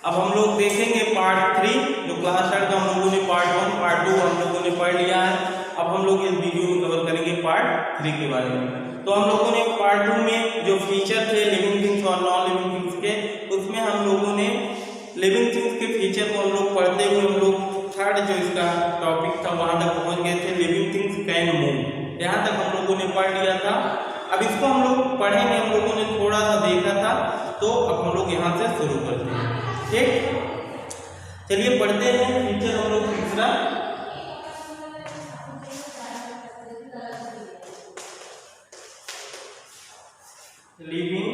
अब हम लोग देखेंगे पार्ट 3, जो क्लास 8 का हम लोगों ने पार्ट 1 पार्ट 2 हम लोगों ने पढ़ लिया है। अब हम लोग इस वीडियो में कवर करेंगे पार्ट 3 के बारे में। तो हम लोगों ने पार्ट 2 में जो फीचर थे लिविंग थिंग्स और नॉन लिविंग थिंग्स के, उसमें हम लोगों ने लिविंग थिंग्स के फीचर को हम लोग पढ़ते हुए हम लोग थर्ड जो इसका टॉपिक था वहां तक पहुंच गए थे, लिविंग थिंग्स कैन मूव। यहाँ तक हम लोगों ने पढ़ लिया था। अब इसको हम लोग पढ़ेंगे, हम लोगों ने थोड़ा सा देखा था, तो अब हम लोग यहाँ से शुरू करते हैं। ठीक, चलिए पढ़ते हैं फीचर हम लोग तीसरा। Living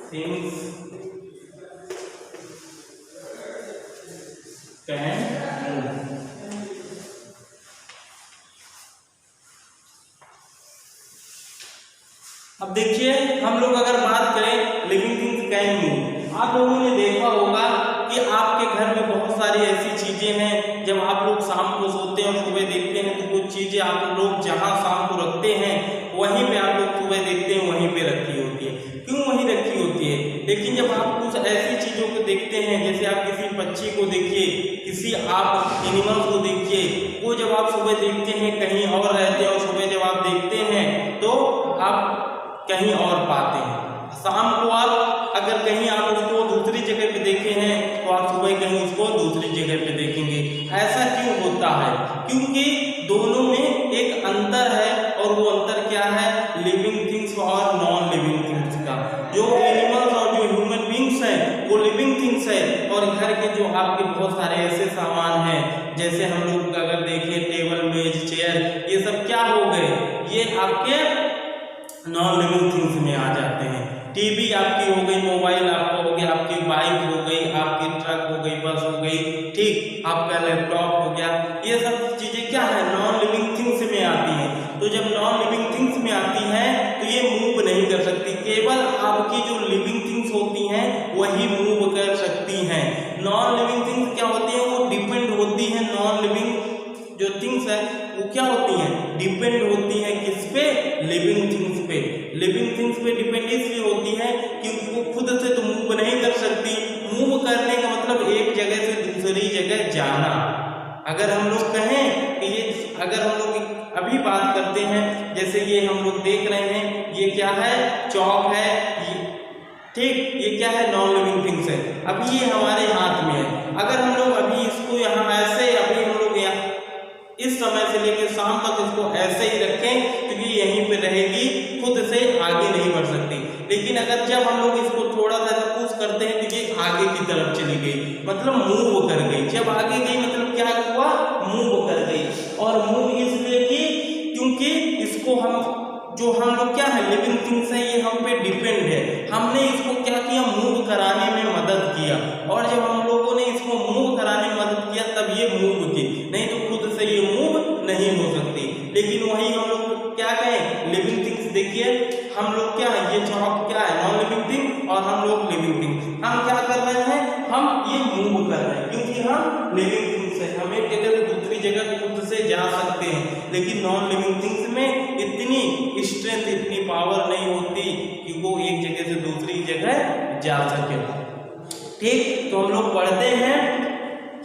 things can move. अब देखिए, हम लोग अगर बात करें लिविंग थिंग्स कैन मूव, आप लोगों ने देखा होगा कि आपके घर में बहुत सारी ऐसी चीजें हैं, जब आप लोग शाम को सोते हैं और सुबह देखते हैं तो कुछ चीजें आप लोग जहां शाम को रखते हैं वहीं पे आप लोग सुबह देखते हैं वहीं पे रखी होती है। क्यों वहीं रखी होती है? लेकिन जब आप कुछ ऐसी चीजों को देखते हैं, जैसे आप किसी पक्षी को देखिए, किसी आप एनिमल को देखिए, वो जब आप सुबह देखते हैं कहीं और रहते हैं और सुबह जब आप देखते हैं तो आप कहीं और पाते हैं। शाम को आप अगर कहीं आप उसको दूसरी जगह पे देखे हैं तो आप सुबह कहीं उसको दूसरी जगह पे देखेंगे। ऐसा क्यों होता है? क्योंकि दोनों में एक अंतर है, और वो अंतर क्या है? लिविंग थिंग्स और नॉन लिविंग थिंग्स का। जो एनिमल्स और जो ह्यूमन बींग्स हैं वो लिविंग थिंग्स है, और घर के जो आपके बहुत सारे ऐसे सामान हैं, जैसे हम लोग अगर देखें टेबल मेज चेयर, ये सब क्या हो गए? ये आपके नॉन लिविंग थिंग्स में आ जाते हैं। टीवी आपकी हो गई, मोबाइल आपका हो गया, आपकी बाइक हो गई, आपकी ट्रक हो गई, बस हो गई, ठीक, आपका लैपटॉप हो गया, ये सब चीजें क्या है? नॉन लिविंग थिंग्स में आती हैं। तो जब नॉन लिविंग थिंग्स में आती हैं तो ये मूव नहीं कर सकती, केवल आपकी जो लिविंग थिंग्स होती हैं वही मूव कर सकती हैं। नॉन लिविंग थिंग्स क्या होती हैं? वो डिपेंड होती हैं, नॉन लिविंग जो थिंग्स है वो क्या होती हैं? डिपेंड होती हैं किस पे? लिविंग थिंग्स पे। लिविंग थिंग्स पे डिपेंड इसलिए होती है क्योंकि वो खुद से तो मूव नहीं कर सकती। मूव करने का मतलब एक जगह से दूसरी जगह जाना। अगर हम लोग कहें कि ये, अगर हम लोग अभी बात करते हैं, जैसे ये हम लोग देख रहे हैं, ये क्या है? चौक है, ठीक, ये क्या है? नॉन लिविंग थिंग्स है। अभी ये हमारे हाथ में है। अगर हम लोग अभी इसको यहाँ ऐसे, अभी हम लोग यहाँ इस समय से लेकर शाम तक इसको ऐसे ही रखें तो ये यहीं पे रहेगी, खुद से आगे नहीं बढ़ सकती। लेकिन अगर जब हम लोग इसको थोड़ा सा पुश करते हैं तो ये आगे की तरफ चली गई, मतलब मूव कर गई। जब आगे गई मतलब क्या हुआ? मूव कर गई। और मूव इसलिए की क्योंकि इसको जो हम लोग क्या है, लिविंग थिंग्स है, ये हम पे डिपेंड है। हमने इसको क्या किया? मूव कराने में मदद किया, और जब हम लोगों ने इसको मूव कराने में मदद किया तब ये मूव की, नहीं तो खुद से ये मूव नहीं हो सकती। लेकिन वही हम लोग क्या कहें? Living things. देखिए हम लोग क्या है, ये चौक क्या है? नॉन लिविंग थिंग, और हम लोग लिविंग थिंग। हम क्या कर रहे हैं? हम ये मूव कर रहे हैं क्योंकि हम लिविंग थिंग्स है। हम एक जगह से दूसरी जगह खुद से जा सकते हैं, लेकिन नॉन लिविंग थिंग्स में इतनी स्ट्रेंथ, इतनी पावर नहीं होती कि वो एक जगह से दूसरी जगह जा सके। ठीक, तो हम लोग पढ़ते हैं,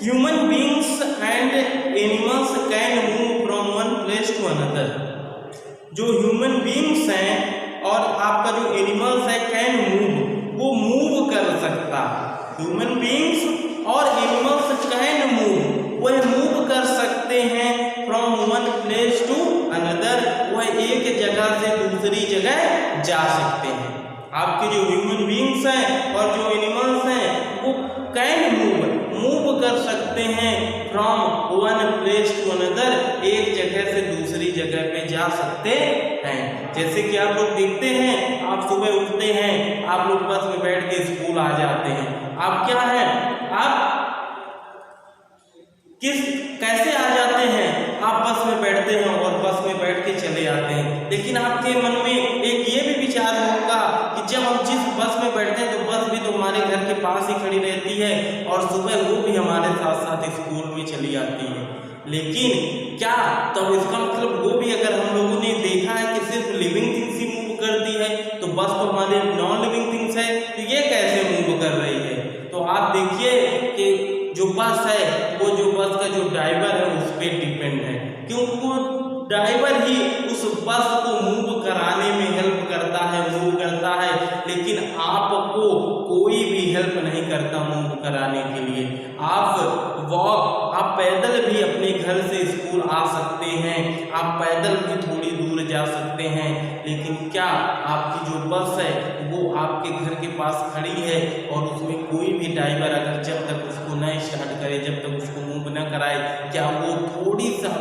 human beings and animals can move from one place to another. जो ह्यूमन बींग्स हैं और आपका जो एनिमल्स है, कैन मूव, वो मूव कर सकता। ह्यूमन बींग्स और एनिमल्स कैन मूव, वह मूव कर सकते हैं from one place to another, वह एक जगह से दूसरी जगह जा सकते हैं। आपके जो ह्यूमन बींग्स हैं और जो एनिमल्स हैं वो कैन मूव कर सकते हैं from one place to another, एक जगह से दूसरी जगह पे जा सकते हैं। जैसे कि आप लोग देखते हैं, आप सुबह उठते हैं, आप लोग बस में बैठ के स्कूल आ जाते हैं। आप क्या है, आप कैसे आ जाते हैं? आप बस में बैठते हैं और बस में बैठ के चले आते हैं। लेकिन आपके मन में एक ये भी विचार होगा कि जब हम जिस बस में बैठते हैं तो बस भी तो हमारे घर के पास ही खड़ी रहती है, और सुबह वो भी हमारे साथ साथ स्कूल में चली आती है। लेकिन क्या तो इसका मतलब वो भी अगर हम लोगों ने देखा है कि सिर्फ लिविंग थिंग्स ही मूव करती है, तो बस तो हमारे नॉन लिविंग थिंग्स है, तो ये कैसे मूव कर रही है? तो आप देखिए कि जो बस है वो जो बस का जो ड्राइवर है उस पर डिपेंड है, क्योंकि वो ड्राइवर ही उस बस को मूव कराने में हेल्प करता है, मूव करता है, लेकिन आपको कोई भी हेल्प नहीं करता मूव कराने के लिए। आप पैदल भी अपने घर से स्कूल आ सकते हैं, आप पैदल भी थोड़ी दूर जा सकते हैं, लेकिन क्या आपकी जो बस है वो आपके घर के पास खड़ी है और उसमें कोई भी ड्राइवर अगर जब तक उसको न स्टार्ट करे, जब तक उसको मूव न कराए, क्या वो थोड़ी सा,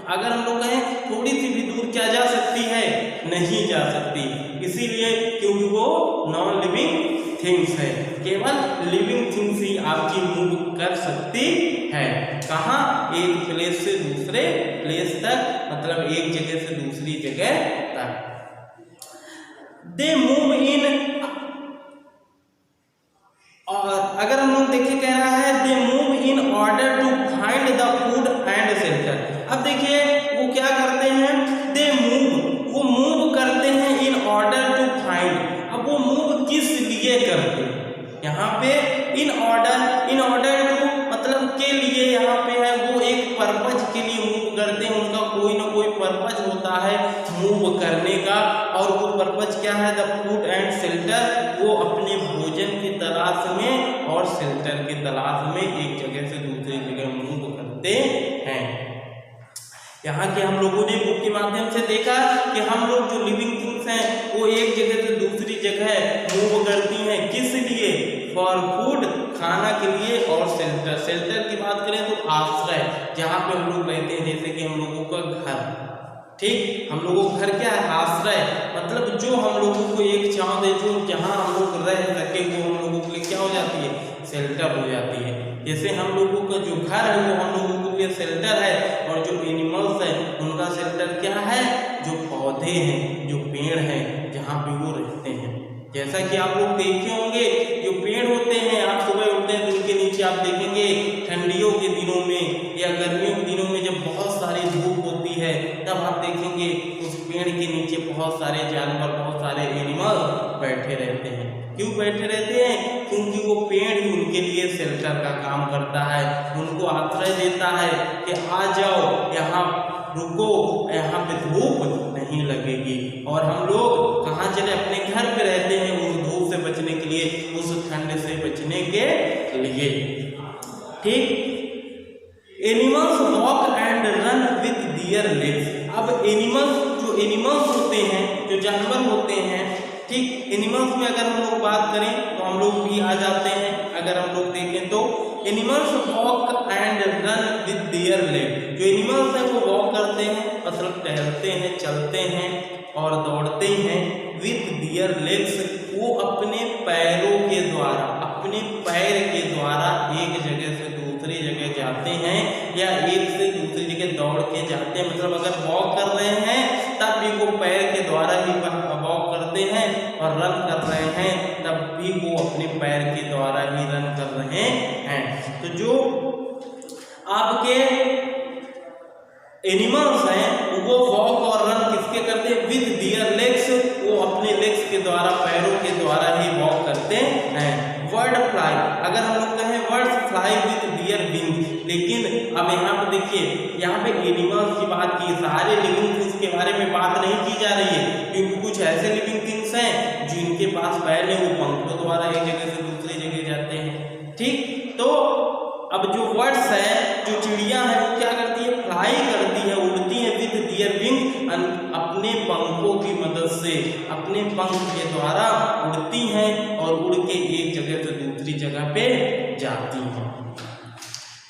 अगर हम लोग कहें थोड़ी सी भी दूर क्या जा सकती है? नहीं जा सकती। इसीलिए क्योंकि वो नॉन लिविंग थिंग्स है, केवल लिविंग थिंग्स ही आपकी मूव कर सकती है। कहाँ? एक प्लेस से दूसरे प्लेस तक, मतलब एक जगह से दूसरी जगह तक। दे मूव इन, और अगर हम लोग देखिए कह रहा है they move in order to find the food and shelter. अब देखिए वो क्या करते हैं? दे मूव, वो मूव करते हैं इन ऑर्डर टू फाइंड। अब वो मूव किस लिए करते हैं? यहाँ पे इन ऑर्डर टू मतलब के लिए यहाँ पे है, वो एक पर्पज के लिए मूव करते हैं, उनका कोई ना कोई पर्पज होता है मूव करने का, और वो पर्पज क्या है? द फूड एंड शेल्टर, वो अपने भोजन की तलाश में और शेल्टर की तलाश में एक जगह से दूसरी जगह मूव करते हैं। यहाँ के हम लोगों ने बुक के माध्यम से देखा कि हम लोग जो लिविंग थिंग्स हैं वो एक जगह से दूसरी जगह मूव करती हैं, किस लिए? फॉर फूड, खाना के लिए, और शेल्टर, शेल्टर की बात करें तो आश्रय, जहाँ पे हम लोग रहते हैं, जैसे कि हम लोगों का घर, ठीक, हम लोगों का घर क्या है? आश्रय, मतलब जो हम लोगों को एक छांव दे, जो जहाँ हम लोग रह सके, वो हम लोगों के लिए क्या हो जाती है? शेल्टर हो जाती है। जैसे हम लोगों का जो घर है वो हम लोगों के लिए शेल्टर है, और जो एनिमल्स हैं उनका शेल्टर क्या है? जो पौधे हैं, जो पेड़ हैं, जहाँ पे वो रहते हैं। जैसा कि आप लोग देखे होंगे, जो पेड़ होते हैं, आप सुबह उठते हैं तो उनके नीचे आप देखेंगे ठंडियों के दिनों में या गर्मियों के दिनों में जब बहुत सारी धूप होती है, तब आप देखेंगे उस पेड़ के नीचे बहुत सारे जानवर, बहुत सारे एनिमल बैठे रहते हैं। क्यों बैठे रहते हैं? क्योंकि वो पेड़ ही उनके लिए शेल्टर का काम करता है, उनको आश्रय देता है कि आ जाओ, यहाँ रुको, यहाँ पे धूप नहीं लगेगी। और हम लोग कहाँ चले? अपने घर पे रहते हैं, उस धूप से बचने के लिए, उस ठंड से बचने के लिए, ठीक। Animals walk and run with their legs. अब एनिमल्स होते हैं, जो जानवर होते हैं, ठीक, एनिमल्स में अगर हम लोग बात करें तो हम लोग भी आ जाते हैं। अगर हम लोग देखें तो animals walk and run with their leg. जो एनिमल्स हैं वो वॉक करते हैं, मतलब टहलते हैं, चलते हैं और दौड़ते हैं। विद देयर लेग्स, वो अपने पैरों के द्वारा, अपने पैर के द्वारा एक जगह से दूसरी जगह जाते हैं, या एक से दूसरी जगह दौड़ के जाते हैं। मतलब अगर वॉक कर रहे हैं तब भी वो पैर के द्वारा ही वॉक करते हैं, और रन कर रहे हैं तब भी वो अपने पैर के द्वारा ही रन कर रहे हैं। तो जो आपके एनिमल्स हैं वो वॉक और रन किसके करते हैं? विद दियर लेग्स, वो अपने लेग्स के द्वारा, पैरों के द्वारा ही वॉक करते हैं। वर्ड फ्लाई, अगर हम लोग कहें birds fly with their wings, लेकिन अब यहाँ पे देखिए, यहाँ पे एनिमल्स की बात की, सारे लिविंग थिंग्स के बारे में बात नहीं की जा रही है, क्योंकि कुछ ऐसे लिविंग थिंग्स हैं जिनके पास पैर है, वो पंखों द्वारा एक जगह से दूसरी जगह जाते हैं, ठीक। तो अब जो वर्ड्स है, जो चिड़िया है, वो क्या करती है? फ्लाई करती है, उड़ती है विद दियर विंग, अपने पंखों की मदद से, अपने पंख के द्वारा उड़ती हैं और उड़ के एक जगह से दूसरी जगह पे जाती हैं।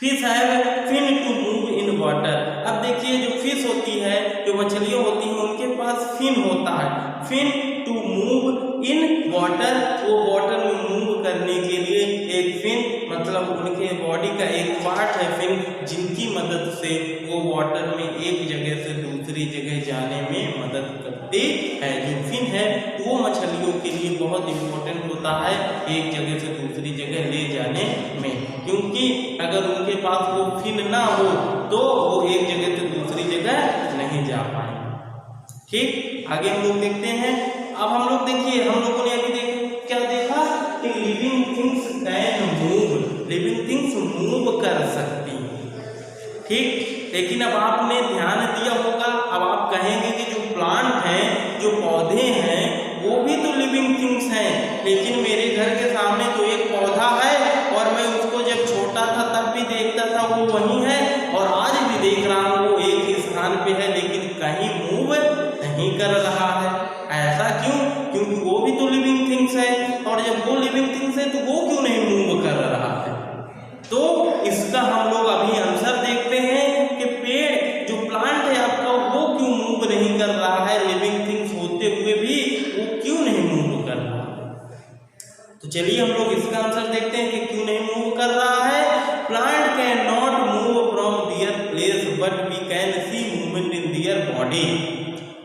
Fish have fin to move in water. अब देखिए जो फिश होती है, जो मछलियाँ होती हैं, उनके पास फिन होता है। Fin to move in water, वो वाटर में मूव करने के लिए एक फिन, मतलब उनके बॉडी का एक पार्ट है फिन, जिनकी मदद से वो वाटर में एक जगह से दूसरी जगह जाने में मदद करती है। जो फिन है वो मछलियों के लिए बहुत इम्पोर्टेंट होता है एक जगह से दूसरी जगह ले जाने में, क्योंकि अगर उनके पास वो फिन ना हो तो वो एक जगह से दूसरी जगह नहीं जा पाएंगे, ठीक। आगे हम लोग देखते हैं। अब हम लोग देखिए, हम लोगों ने अभी क्या देखा कि living things can move, living things move कर सकती हैं। ठीक, लेकिन अब आपने ध्यान दिया होगा, अब आप कहेंगे कि जो प्लांट हैं, जो पौधे हैं, वो भी तो लिविंग थिंग्स हैं, लेकिन मेरे घर के सामने तो एक पौधा है और मैं उसको जब छोटा था तब भी देखता था वो वहीं है और आज भी देख रहा हूँ वो एक ही स्थान पे है, लेकिन कहीं मूव नहीं कर रहा है। ऐसा क्यों? क्योंकि वो भी तो लिविंग थिंग्स है, और जब वो लिविंग थिंग्स है तो वो क्यों नहीं मूव कर रहा है? तो इसका हम लोग अभी आंसर देखते हैं कि पेड़ जो प्लांट है आपका वो क्यों मूव नहीं कर रहा है, लिविंग थिंग्स होते हुए भी वो क्यों नहीं मूव कर रहा है। तो चलिए हम लोग इसका आंसर देखते हैं कि क्यों नहीं मूव कर रहा है। Plant can not move from their place but we can see movement in their body.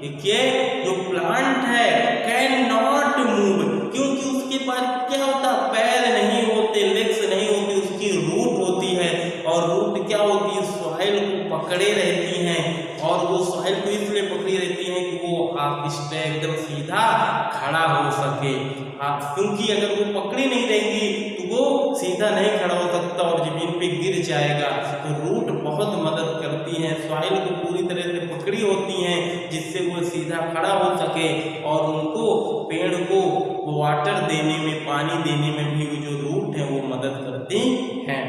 देखिए जो प्लांट है कैन नॉट मूव, क्योंकि उसके पास क्या होता, पैर नहीं होते, लेग्स नहीं होती, उसकी रूट होती है, और रूट क्या होती है, सॉइल को पकड़े रहती हैं, और वो सॉइल को इसलिए पकड़ी रहती हैं कि वो आप इस पे एकदम सीधा खड़ा हो सके। क्योंकि अगर वो पकड़ी नहीं रहेगी तो वो सीधा नहीं खड़ा हो सकता और जमीन पे गिर जाएगा। तो रूट बहुत मदद करती हैं, सॉइल को पूरी तरह से पकड़ी होती हैं जिससे वो सीधा खड़ा हो सके, और उनको पेड़ को वाटर देने में, पानी देने में भी जो रूट है वो मदद करती हैं।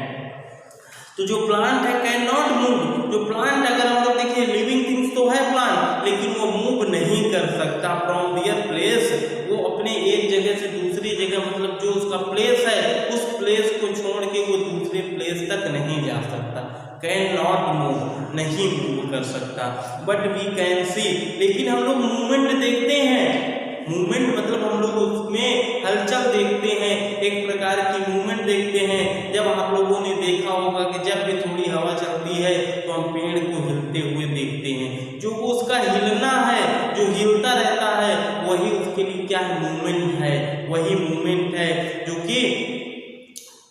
तो जो प्लांट है कैन नॉट मूव, जो प्लांट अगर हम लोग देखिए लिविंग थिंग्स तो है प्लांट, लेकिन वो मूव नहीं कर सकता फ्रॉम देयर प्लेस, वो अपने एक जगह से दूसरी जगह, मतलब जो उसका प्लेस है उस प्लेस को छोड़ के वो दूसरे प्लेस तक नहीं जा सकता। कैन नॉट मूव, नहीं मूव कर सकता। बट वी कैन सी, लेकिन हम लोग मूवमेंट देखते हैं। मूवमेंट मतलब हम लोग उसमें हलचल देखते हैं, एक प्रकार की मूवमेंट देखते हैं। जब आप लोगों ने देखा होगा कि जब भी थोड़ी हवा चलती है तो हम पेड़ को हिलते हुए देखते हैं, जो उसका हिलना है, जो हिलता रहता है, वही उसके लिए क्या है, मूवमेंट है। वही मूवमेंट है जो कि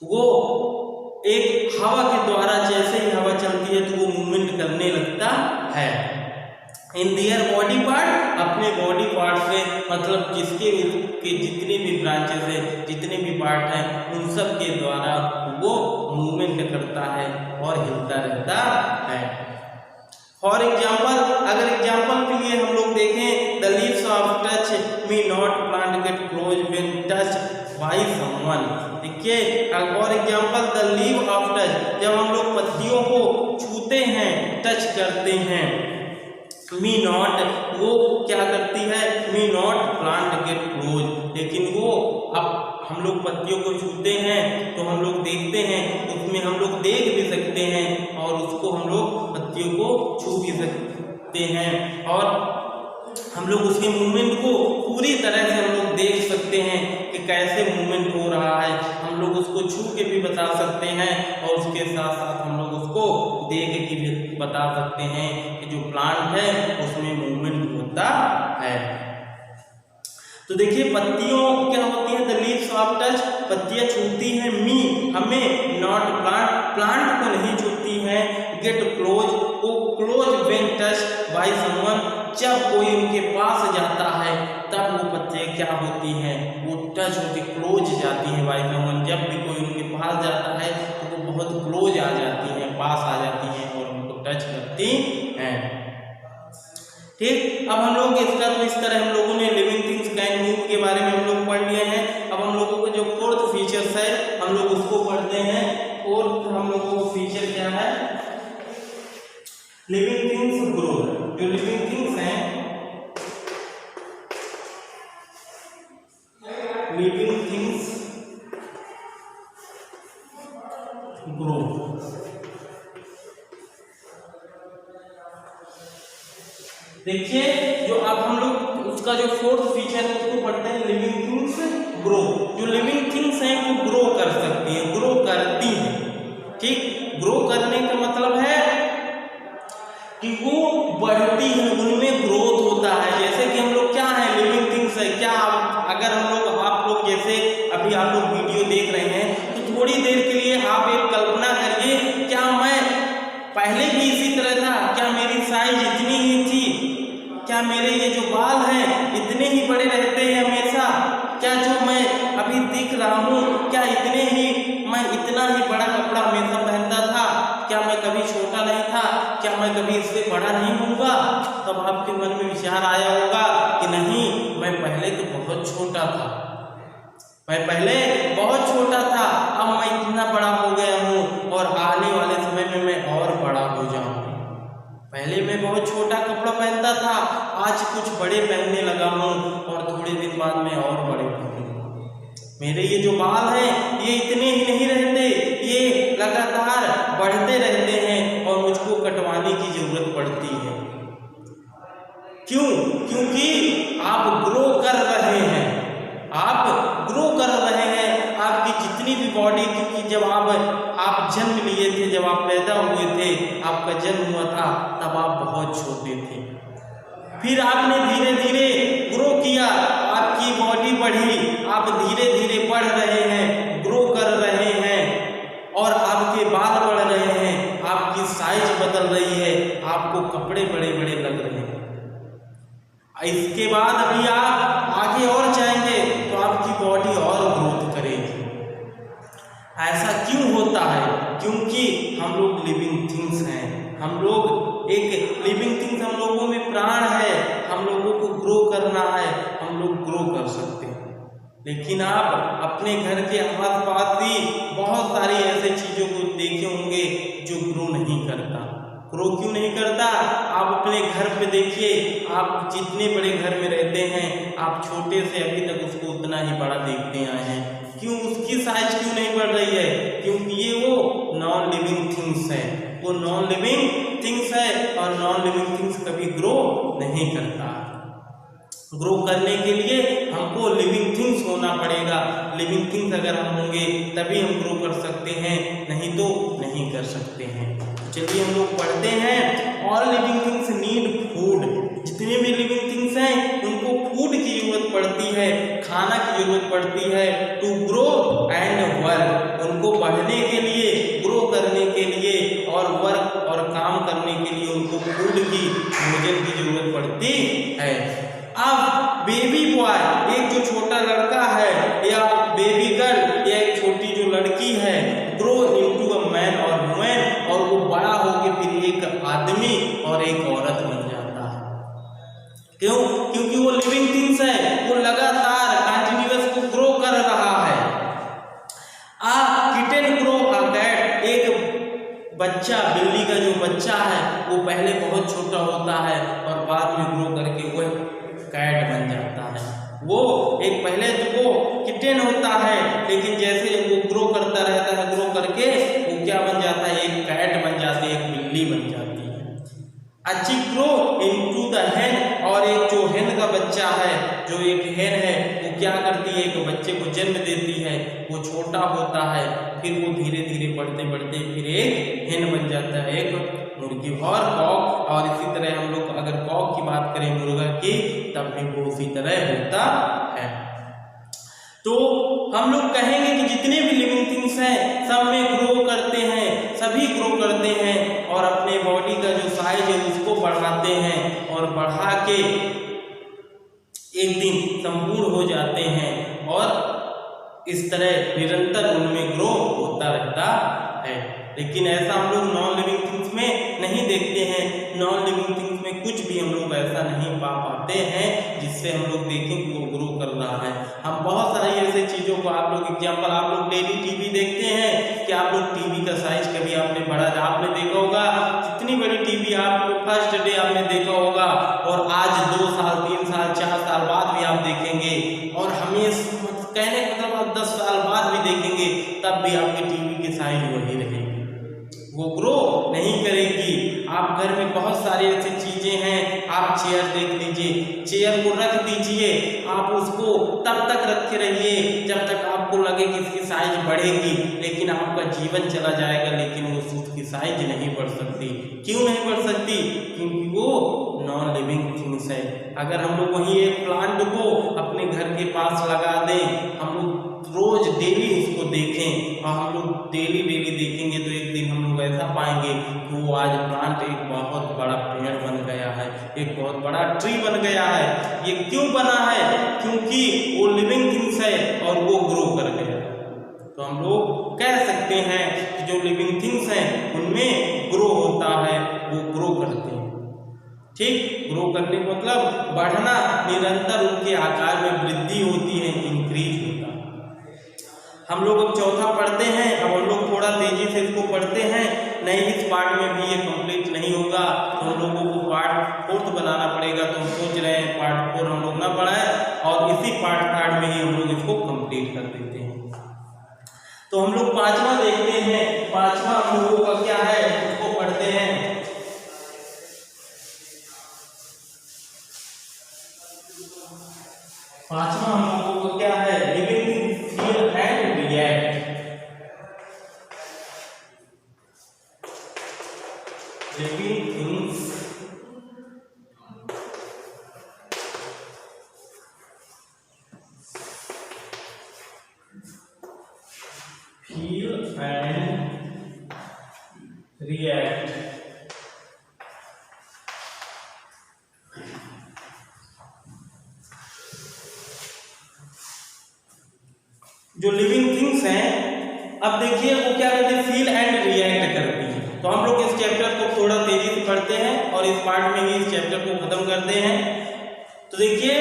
वो एक हवा के द्वारा, जैसे ही हवा चलती है तो वो मूवमेंट करने लगता है। इन दियर बॉडी पार्ट, अपने बॉडी पार्ट से, मतलब जिसके के जितने भी ब्रांचेस है, जितने भी पार्ट हैं, उन सब के द्वारा वो मूवमेंट करता है और हिलता रहता है। फॉर एग्जाम्पल, अगर एग्जाम्पल के लिए हम लोग देखें, the leaves of touch me not plant get close when touch by someone. देखिए for example the leave of touch, जब हम लोग पत्तियों को छूते हैं, टच करते हैं, मी नॉट, वो क्या करती है, me not plant get close, लेकिन वो अब हम लोग पत्तियों को छूते हैं तो हम लोग देखते हैं, उसमें हम लोग देख भी सकते हैं और उसको हम लोग पत्तियों को छू भी सकते हैं, और हम लोग उसके मूवमेंट को पूरी तरह से हम लोग देख सकते हैं कि कैसे मूवमेंट हो रहा है। हम लोग उसको छू के भी बता सकते हैं और उसके साथ साथ हम लोग उसको देख के भी बता सकते हैं कि जो प्लांट है उसमें मूवमेंट होता है। तो देखिए पत्तियों क्या होती है, द लीव्स ऑफ टच, पत्तियां छूती हैं, मी हमें, नॉट प्लांट, प्लांट को नहीं छूती हैं, गेट क्लोज, वो close when touch by someone, जब कोई उनके पास जाता है तब वो पत्तियां क्या होती हैं, वो टच होती, क्लोज जाती हैं बाय समवन। जब भी कोई उनके पास जाता है तो वो बहुत क्लोज आ जाती हैं, पास आ जाती हैं और उनको टच करती हैं। ठीक, अब हम लोग इसका तो इस तरह हम लोगों ने लिविंग थिंग्स कैन मूव के बारे में हम लोग पढ़ लिए हैं। अब हम लोगों को जो फोर्थ फीचर्स है हम लोग उसको पढ़ते हैं। फोर्थ हम लोगों को फीचर क्या है, लिविंग थिंग्स ग्रो। जो लिविंग थिंग्स हैं, लिविंग थिंग्स ग्रो। देखिए जो अब हम लोग उसका जो फोर्थ फीचर है उसको पढ़ते हैं, लिविंग थिंग्स ग्रो। जो लिविंग थिंग्स हैं वो ग्रो कर सकती हैं, ग्रो करती हैं। ठीक, ग्रो करने का मतलब है कि वो बढ़ती है, उनमें ग्रोथ होता है। जैसे कि हम लोग क्या है, लिविंग थिंग्स है, क्या अगर हम लोग, आप लोग जैसे अभी आप लोग वीडियो देख रहे हैं तो थोड़ी देर के लिए आप एक कल्पना करिए, क्या मैं पहले भी इसी तरह था, क्या मेरी साइज इतनी ही थी, क्या मेरे ये जो बाल हैं इतने ही बड़े रहते हैं हमेशा, क्या जो मैं अभी दिख रहा हूँ क्या इतने ही, मैं इतना ही बड़ा मैं कभी छोटा नहीं था, क्या मैं कभी इससे बड़ा नहीं होऊंगा? तब आपके मन में विचार आया होगा कि नहीं, मैं पहले तो बहुत छोटा था, मैं पहले बहुत छोटा था, अब मैं इतना बड़ा हो गया हूँ और आने वाले समय में मैं और बड़ा हो जाऊंगा। पहले मैं बहुत छोटा कपड़ा पहनता था, आज कुछ बड़े पहनने लगा हूँ और थोड़े दिन बाद मैं और बड़े पहनूंगा। मेरे ये जो बाल हैं ये इतने ही नहीं रहते, ये लगातार बढ़ते रहते हैं और मुझको कटवाने की जरूरत पड़ती है। क्यों? क्योंकि आप ग्रो कर रहे हैं, आप ग्रो कर रहे हैं। आपकी जितनी भी बॉडी, क्योंकि जब आप जन्म लिए थे, जब आप पैदा हुए थे, आपका जन्म हुआ था, तब आप बहुत छोटे थे। फिर आपने धीरे धीरे ग्रो किया, आपकी बॉडी बढ़ी, आप धीरे धीरे बढ़ रहे हैं, ग्रो कर रहे हैं और आपके बाल बढ़ रहे हैं, आपकी साइज बदल रही है, आपको कपड़े बड़े बड़े लग रहे हैं। इसके बाद अभी आप आगे और जाएंगे तो आपकी बॉडी और ग्रोथ करेगी। ऐसा क्यों होता है? क्योंकि हम लोग लिविंग थिंग्स हैं, हम लोग एक लिविंग थिंग्स, हम लोगों में प्राण है, हम लोगों को ग्रो करना है, हम लोग ग्रो कर सकते हैं। लेकिन आप अपने घर के आस पास ही बहुत सारी ऐसे चीज़ों को देखे होंगे जो ग्रो नहीं करता। ग्रो क्यों नहीं करता? आप अपने घर पे देखिए, आप जितने बड़े घर में रहते हैं, आप छोटे से अभी तक उसको उतना ही बड़ा देखते आए हैं। क्यों? उसकी साइज क्यों नहीं बढ़ रही है? क्योंकि ये वो नॉन लिविंग थिंग्स है, वो नॉन लिविंग थिंग्स है और नॉन लिविंग थिंग्स कभी ग्रो नहीं करता। ग्रो करने के लिए हमको लिविंग थिंग्स होना पड़ेगा। लिविंग थिंग्स अगर हम होंगे तभी हम ग्रो कर सकते हैं, नहीं तो नहीं कर सकते हैं। चलिए हम लोग पढ़ते हैं। All living things need food. जितने भी लिविंग थिंग्स हैं उनको फूड की जरूरत पड़ती है, खाना की जरूरत पड़ती है, टू ग्रो एंड वर्क। उनको बढ़ने के लिए, ग्रो करने के लिए और वर्क और काम करने के लिए उनको फूड की, भोजन की जरूरत पड़ती है। अब बेबी बॉय, एक जो छोटा लड़का है या बेबी गर्ल या एक छोटी जो लड़की है, ग्रो इनटू अ मैन और वुमन, और वो बड़ा होके फिर एक आदमी और एक औरत बन जाता है। क्यों? क्योंकि वो लिविंग थिंग्स है, वो लगातार कंटिन्यूअस को ग्रो कर रहा है। किटन ग्रो अ कैट, एक बच्चा, बिल्ली का जो बच्चा है वो पहले बहुत छोटा होता है और बाद में ग्रो करके वो कैट बन जाता है। वो एक पहले तो वो किटन होता है, लेकिन जैसे वो ग्रो करता रहता है, ग्रो करके वो क्या बन जाता है? एक कैट बन जाती है, एक बिल्ली बन जाती है। अच्छी ग्रो इनटू द हेन, और एक जो हेन का बच्चा है, जो एक हेन है, वो क्या करती है? एक बच्चे को जन्म देती है, वो छोटा होता है, फिर वो धीरे धीरे बढ़ते बढ़ते फिर एक हेन बन जाता है, एक मुर्गी और कॉक। और इसी तरह हम लोग अगर कॉक की बात करें, मुर्गा की, तब भी वो उसी तरह होता है। तो हम लोग कहेंगे कि जितने भी लिविंग थिंग्स हैं सब में ग्रो करते हैं, सभी ग्रो करते हैं और अपने बॉडी का जो साइज है उसको बढ़ाते हैं और बढ़ा के एक दिन संपूर्ण हो जाते हैं और इस तरह निरंतर उनमें ग्रो होता रहता है। लेकिन ऐसा हम लोग नॉन लिविंग थिंग्स में नहीं देखते हैं। नॉन लिविंग थिंग्स में कुछ भी हम लोग ऐसा नहीं पा पाते हैं जिससे हम लोग देखें कि वो ग्रो कर रहा है। हम बहुत सारी ऐसे चीज़ों को, आप लोग एग्जाम्पल, आप लोग डेली टीवी देखते हैं कि आप लोग टीवी का साइज कभी आपने बढ़ा, आपने देखा होगा जितनी बड़ी टीवी आपको फर्स्ट डे आपने देखा होगा और आज 2 साल 3 साल 4 साल बाद भी आप देखेंगे और हमेशा कहने का मतलब आप 10 साल बाद भी देखेंगे, तब भी आपकी टीवी की साइज वही रहेगी, वो ग्रो नहीं करेगी। आप घर में बहुत सारी ऐसी चीजें हैं, आप चेयर देख लीजिए, चेयर को रख दीजिए, आप उसको तब तक रखे रहिए जब तक आपको लगे कि इसकी साइज बढ़ेगी, लेकिन आपका जीवन चला जाएगा लेकिन उसकी साइज नहीं बढ़ सकती। क्यों नहीं बढ़ सकती? क्योंकि वो नॉन लिविंग थिंग्स है। अगर हम लोग वहीं एक प्लांट को अपने घर के पास लगा दें, हम लोग रोज डेली उसको देखें और हम लोग डेली देखेंगे तो एक दिन हम लोग ऐसा पाएंगे कि वो आज प्लांट एक बहुत बड़ा पेड़ बन गया है, एक बहुत बड़ा ट्री बन गया है। ये क्यों बना है? क्योंकि वो लिविंग थिंग्स है और वो ग्रो कर गया। तो हम लोग कह सकते हैं कि जो लिविंग थिंग्स हैं उनमें ग्रो करने का मतलब बढ़ना, निरंतर उनके आकार में वृद्धि होती है, इंक्रीज होता है। हम लोग अब चौथा पढ़ते हैं। अब हम लोग थोड़ा तेजी से इसको पढ़ते हैं, नहीं इस पार्ट में भी ये कंप्लीट नहीं होगा तो हम लोगों को पार्ट 4 बनाना पड़ेगा। तो हम सोच रहे हैं पार्ट 4 हम लोग ना पढ़ाएं और इसी पार्ट 3 में ही हम लोग इसको कंप्लीट कर देते हैं। तो हम लोग 5वां देखते हैं। 5वां हम लोगों का क्या है उसको पढ़ते हैं। पांचवा हम लोगों को क्या है, living feel and react. Living things feel and react. जो लिविंग थिंग्स हैं, अब देखिए वो क्या करती है, फील एंड रिएक्ट करती है। तो हम लोग इस चैप्टर को थोड़ा तेजी से पढ़ते हैं और इस पार्ट में ही इस चैप्टर को खत्म करते हैं। तो देखिए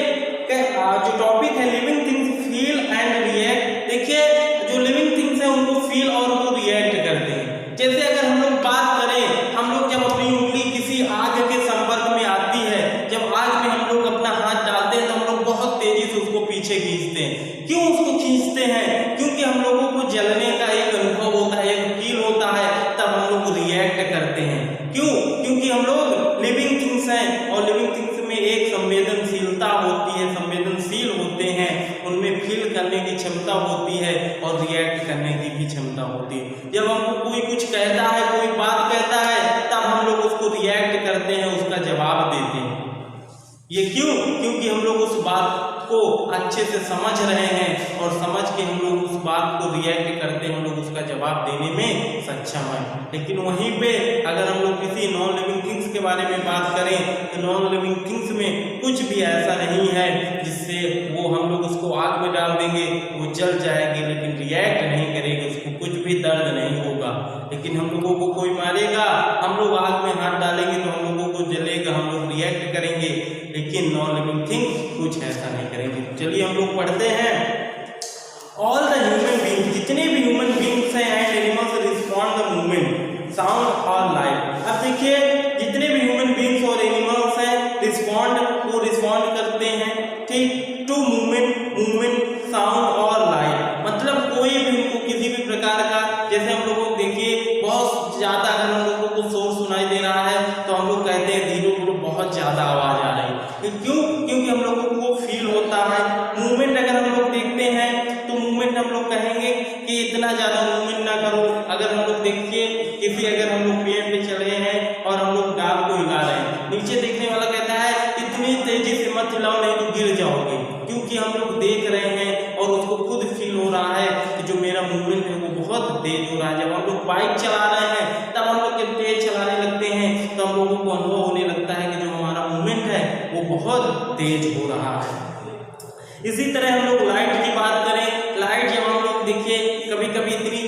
जो टॉपिक है living things feel and react. देखिए जो लिविंग थिंग्स हैं उनको फील और वो रिएक्ट करते हैं। जैसे अगर हम लोग बात करें, हम लोग जब अपनी उंगली किसी आग के संपर्क में आती है, जब आग में हम लोग अपना हाथ डालते हैं तो हम लोग बहुत तेजी से उसको पीछे खींचते हैं। क्यों उसको खींचते हैं? क्योंकि हम लोगों को जलने का एक अनुभव होता है, एक फील होता है, तब हम लोग रिएक्ट करते हैं। क्यों? क्योंकि हम लोग लिविंग थिंग्स हैं और लिविंग थिंग्स में एक संवेदनशीलता होती है, संवेदनशील होते हैं, उनमें फील करने की क्षमता होती है और रिएक्ट करने की भी क्षमता होती है। जब हमको कोई कुछ कहता है, कोई बात कहता है, तब हम लोग उसको रिएक्ट करते हैं, उसका जवाब देते हैं। ये क्यों? क्योंकि हम लोग उस बात को अच्छे से समझ रहे हैं और समझ के हम लोग उस बात को रिएक्ट करते हैं, हम लोग उसका जवाब देने में सक्षम है। लेकिन वहीं पे अगर हम लोग किसी नॉन लिविंग थिंग्स के बारे में बात करें तो नॉन लिविंग थिंग्स में कुछ भी ऐसा नहीं है जिससे वो हम लोग उसको आग में डाल देंगे वो जल जाएगी, लेकिन रिएक्ट नहीं करेगी, उसको कुछ भी दर्द नहीं होगा। लेकिन हम लोगों को कोई मारेगा, हम लोग आग में हाथ डालेंगे तो हम लोगों को जलेगा, हम लोग रिएक्ट करेंगे, लेकिन नॉन लिविंग थिंग कुछ ऐसा नहीं करेंगे। चलिए हम लोग पढ़ते हैं। ऑल द ह्यूमन बीइंग्स, जितने भी ह्यूमन बीइंग्स हैं and animals respond the movement, sound और लाइट। अब देखिए जितने भी ह्यूमन बीइंग्स और एनिमल्स हैं रिस्पॉन्ड करते हैं, ठीक, टू मूवमेंट, साउंड और लाइट। मतलब कोई भी उनको किसी भी प्रकार का, जैसे हम लोगों को देखिए बहुत ज्यादा अगर हम लोगों को शोर सुनाई दे रहा है तो हम लोग कहते हैं धीरे धीरे बहुत ज्यादा आवाज आ रही है। क्यों? क्योंकि हम लोगों को फील होता है। मूवमेंट अगर हम लोग देखते हैं तो मूवमेंट हम लोग कहेंगे कि इतना ज्यादा मूवमेंट ना करो। अगर हम लोग देखिए किसी, अगर हम लोग पेड़ पे चल रहे हैं और हम लोग डाल को हिला रहे हैं, नीचे देखने वाला कहता है इतनी तेजी से मत हिलाओ नहीं तो गिर जाओगे। क्योंकि हम लोग देख रहे हैं और उसको खुद फील हो रहा है कि जो मेरा मूवमेंट है वो बहुत तेज हो रहा है। जब हम लोग बाइक चला रहे हैं तब हम लोग जब तेज चलाने लगते हैं तो हम लोगों को अनुभव होने लगता है कि जो हमारा मूवमेंट है वो बहुत तेज हो रहा है। इसी तरह हम लोग लाइट की बात करें, लाइट जब हम लोग देखिए कभी कभी इतनी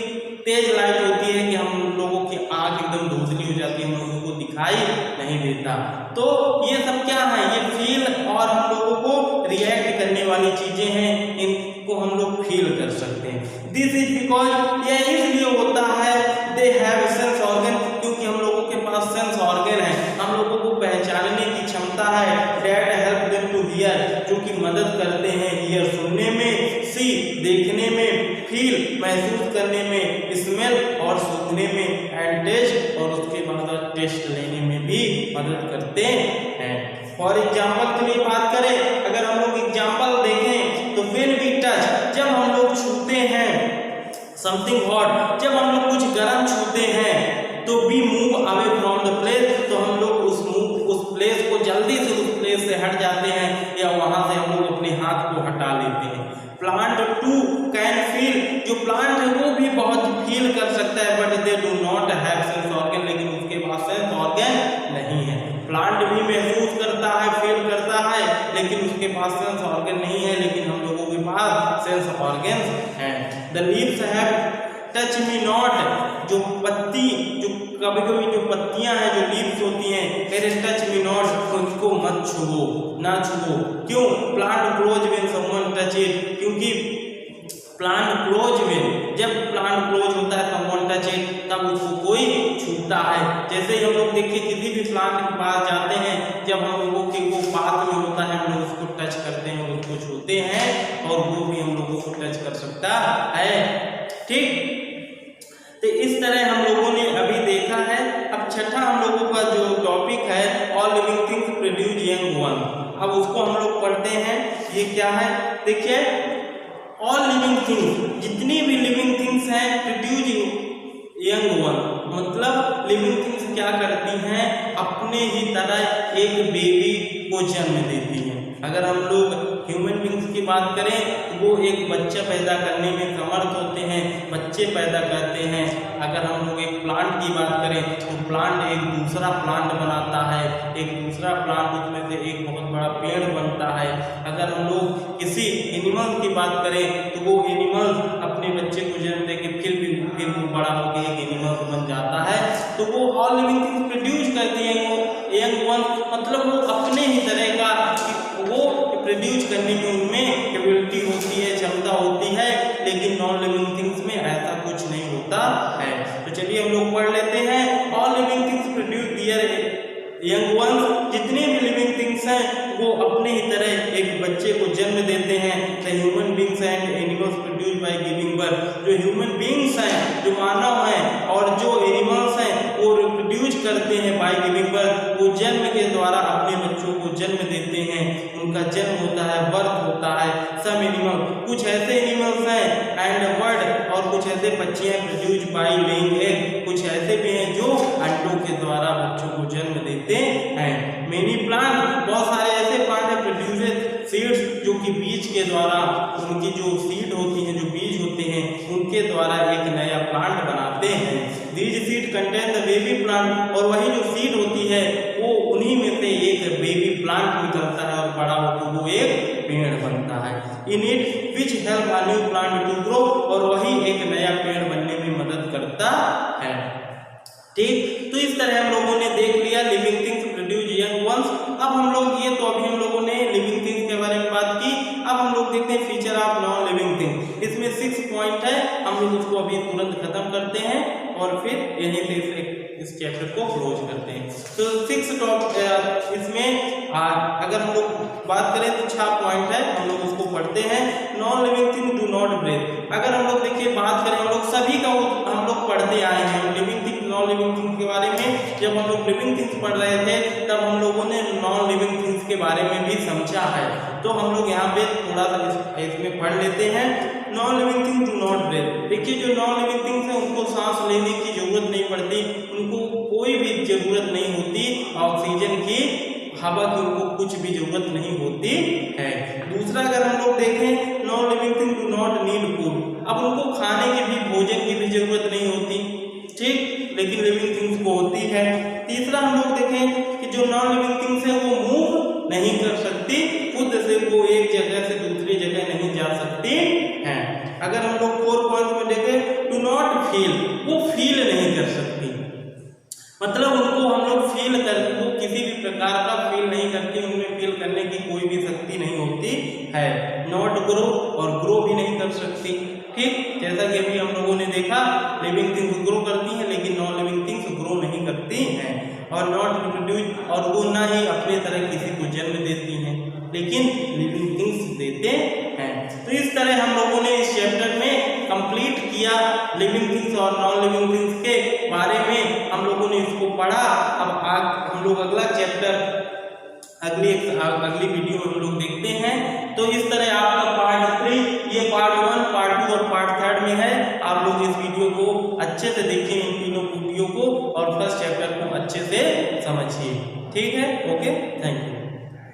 तेज लाइट होती है कि हम लोगों की आंख एकदम धुंधली हो जाती है, हम लोगों को दिखाई नहीं देता। तो ये सब क्या है, ये फील और हम लोगों को रिएक्ट करने वाली चीजें हैं, इनको हम लोग फील कर सकते हैं। दिस इज बिकॉज ये इसलिए होता है दे हैव सेंस ऑर्गन, क्योंकि हम लोगों के पास सेंस ऑर्गन है, हम लोगों को पहचानने की क्षमता है। That help them to hear, जो कि मदद करते हैं हियर सुनने में, सी देखने में, फील महसूस करने में, स्मेल और सूंघने में, एंड टेस्ट और उसके बाद टेस्ट लेने में भी मदद करते हैं। फॉर एग्जाम्पल के लिए बात करें, अगर हम लोग एग्जाम्पल देखें तो व्हेन वी टच, जब हम लोग छूते हैं समथिंग हॉट, जब हम लोग कुछ गर्म छूते हैं तो we move away from the place, तो हम लोग उस प्लेस को जल्दी से उस प्लेस से हट जाते हैं या वहां से हम लोग अपने हाथ को हटा लेते हैं। प्लांट टू कैन फील, जो प्लांट है वो भी बहुत फील कर सकता है, but they do not have sense organ, लेकिन उसके पास सेंस ऑर्गन नहीं है। प्लांट भी महसूस करता है, फील करता है, लेकिन उसके पास सेंस ऑर्गन नहीं है, लेकिन हम लोगों के पास सेंस ऑर्गन है। The leaves have touch me not, जो पत्ती, जो कभी कभी जो पत्तियां हैं, जो लीव्स होती हैं, कह टच मी नॉट, उसको मत छुओ, ना छुओ। क्यों? Plant grows when someone touch it, क्योंकि प्लांट ग्रोज व्हेन, जब प्लांट ग्रोज होता है समवन टच इट, तब उसको कोई छूता है। जैसे ही हम लोग देखिए किसी भी प्लांट के पास जाते हैं, जब हम लोगों के वो पास में होता है, हम लोग उसको टच करते हैं, उसको छूते हैं, और वो भी हम लोगों को टच कर सकता है। ठीक, तो इस तरह हम लोगों ने अभी देखा है। अब छठा हम लोगों का जो टॉपिक है, all living things produce young one, अब उसको हम लोग पढ़ते हैं। ये क्या है? देखिए, ऑल लिविंग थिंग्स, जितनी भी लिविंग थिंग्स हैं, प्रोड्यूस यंग वन, मतलब लिविंग थिंग्स क्या करती हैं? अपने ही तरह एक बेबी को जन्म देती हैं। अगर हम लोग ह्यूमन बींग्स की बात करें, तो वो एक बच्चा पैदा करने में समर्थ होते हैं, बच्चे पैदा करते हैं। अगर हम लोग एक प्लांट की बात करें, तो प्लांट एक दूसरा प्लांट बनाता है, एक दूसरा प्लांट, उसमें से एक बहुत बड़ा पेड़ बनता है। अगर हम लोग किसी एनिमल की बात करें, तो वो एनिमल अपने बच्चे को जन्म देके फिर वो बड़ा होकर एक एनिमल बन जाता है। तो वो ऑल लिविंग थिंग्स प्रोड्यूस करती हैं यंग वन, मतलब वो अपने ही तरह का वो प्रोड्यूस करने में उनमें एबिलिटी होती है, क्षमता होती है। लेकिन नॉन लिविंग थिंग्स में ऐसा कुछ नहीं होता है। तो चलिए हम लोग पढ़ लेते हैं। All living things produce their young ones, जितने भी लिविंग थिंग्स हैं वो अपने ही तरह एक बच्चे को जन्म देते हैं। The human beings and animals produce by giving birth, जो ह्यूमन बींग्स हैं, जो मानव हैं, और जो एनिमल्स हैं, वो रिप्रोड्यूस करते हैं बाय गिविंग बर्थ, वो जन्म के द्वारा अपने बच्चों को जन्म देते हैं। उनका जन्म होता है, बर्थ होता है। सम एनिमल, कुछ ऐसे एनिमल्स हैं, एंड बर्ड, और कुछ ऐसे पक्षियां प्रोड्यूस बाय लेइंग एग, कुछ ऐसे भी हैं जो अंडों के द्वारा बच्चों को जन्म देते हैं। मेनी प्लांट, बहुत सारे ऐसे प्लांट है प्रोड्यूस सीड्स, जो कि बीज के द्वारा, उनकी जो सीड होती है, जो बीज होते हैं, उनके द्वारा एक नया प्लांट बनाते हैं। These seed contain the baby plant, और वही जो सीड होती है वो उन्हीं में से एक बेबी प्लांट निकलता है, और बड़ा होकर वो एक पेड़ बनता है। In it which help a new plant to grow, और वही एक नया पेड़ बनने में मदद करता है। ठीक, तो इस तरह हम लोगों ने देख लिया living things produce young ones. अब हम लोग ये तो अभी हम लोगों ने लिविंग थिंग्स के बारे में बात की। अब हम लोग देखते हैं feature of non living thing. इसमें 6 पॉइंट है, हम लोग उसको अभी तुरंत खत्म करते हैं और फिर यहीं से इस चैप्टर को क्लोज करते हैं। तो 6 टॉप इसमें अगर हम लोग बात करें तो 6 पॉइंट है, हम लोग उसको पढ़ते हैं। Non living thing do not breathe, अगर हम लोग देखिए बात करें, हम लोग सभी का हम लोग पढ़ते आए हैं living thing non living things के बारे में। जब हम लोग लिविंग थिंग्स पढ़ रहे थे, तब हम लोगों ने नॉन लिविंग थिंग्स के बारे में भी समझा है। तो हम लोग यहाँ पे थोड़ा सा इसमें पढ़ लेते हैं। Non living thing do not breathe, देखिए जो नॉन लिविंग थिंग्स है उनको सांस लेने की जरूरत नहीं पड़ती, उनको कोई भी जरूरत नहीं होती ऑक्सीजन की, हवा की उनको कुछ भी जरूरत नहीं होती है। दूसरा अगर हम लोग देखें, non living thing do not need food, अब उनको खाने की भी, भोजन की भी जरूरत नहीं होती, ठीक, लेकिन लिविंग थिंग्स को होती है। तीसरा हम लोग देखें कि जो नॉन लिविंग थिंग्स है वो मूव नहीं कर सकती, खुद से वो एक जगह से दूसरी जगह नहीं जा सकती हैं। अगर हम लोग 4 पॉइंट में देखें, डू नॉट फील, वो फील नहीं कर सकती, मतलब उनको हम लोग फील करके, वो किसी भी प्रकार का फील नहीं करती, उनमें फील करने की कोई भी शक्ति नहीं होती है। नॉट ग्रो, और ग्रो भी नहीं कर सकती, ठीक, जैसा कि अभी हम लोगों ने देखा लिविंग थिंग्स ग्रो करती हैं, लेकिन नॉन लिविंग थिंग्स ग्रो नहीं करती हैं। और नॉट रिप्रोड्यूस, और वो ना ही अपने तरह किसी को जन्म देती हैं, लेकिन लिविंग थिंग्स देते हैं। तो इस तरह हम लोगों ने इस चैप्टर में कंप्लीट किया लिविंग थिंग्स और नॉन लिविंग थिंग्स के बारे में, हम लोगों ने इसको पढ़ा। अब हम लोग अगला चैप्टर अगली वीडियो में हम लोग देखते हैं। तो इस तरह आपका पार्ट 3, ये पार्ट 1, पार्ट 2 और पार्ट 3 में है। आप लोग इस वीडियो को अच्छे से देखिए, इन तीनों वीडियो को, और फर्स्ट चैप्टर को अच्छे से समझिए, ठीक है। Okay, thank you.